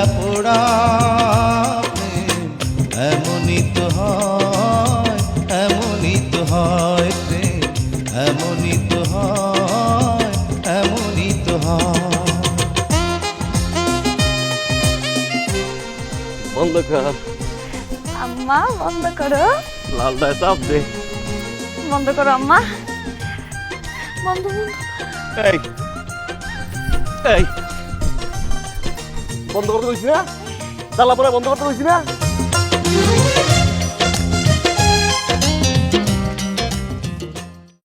জ্বালা পোড়া প্রেম এমনই তো হয়, এমনই তো হয় প্রেম, এমনই তো হয়, এমনই তো হয়। বন্ধ কর, আম্মা বন্ধ করো, লালটায় চাপ দে। বন্ধ করো আম্মা, বন্ধ বন্ধ। এই এই বন্ধ করতে কইছি না, জ্বালা পোড়া বন্ধ করতে কইছি না।